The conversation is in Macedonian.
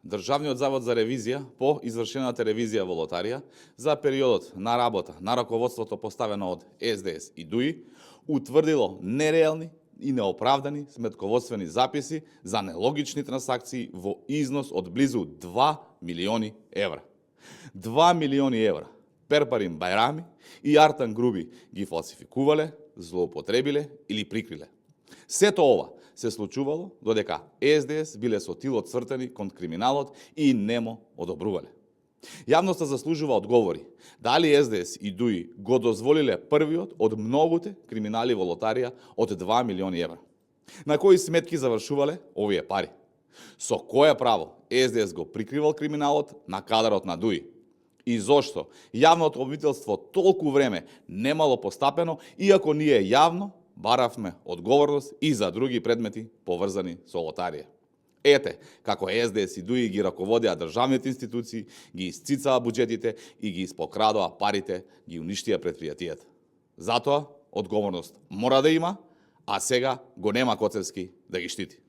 Државниот завод за ревизија по извршената ревизија во лотарија за периодот на работа на раководството поставено од СДС и ДУИ утврдило нереални и неоправдани сметководствени записи за нелогични трансакции во износ од близу 2 милиони евра. 2 милиони евра Перпарин Бајрами и Артан Груби ги фалсификувале, злоупотребиле или прикриле. Сето ова се случувало додека СДС биле со тилот цртени кон криминалот и немо одобрувале. Јавноста заслужува одговори дали СДС и ДУИ го дозволиле првиот од многуте криминали во лотарија од 2 милиони евра. На кои сметки завршувале овие пари? Со кое право СДС го прикривал криминалот на кадарот на ДУИ? И зошто јавното обвинителство толку време немало постапено, иако ние јавно баравме одговорност и за други предмети поврзани со лотарија. Ете како СДС и ДУИ ги раководеа државните институции, ги исцицаа буџетите и ги испокрадоа парите, ги уништија предпријатијата. Затоа одговорност мора да има, а сега го нема Коцевски да ги штити.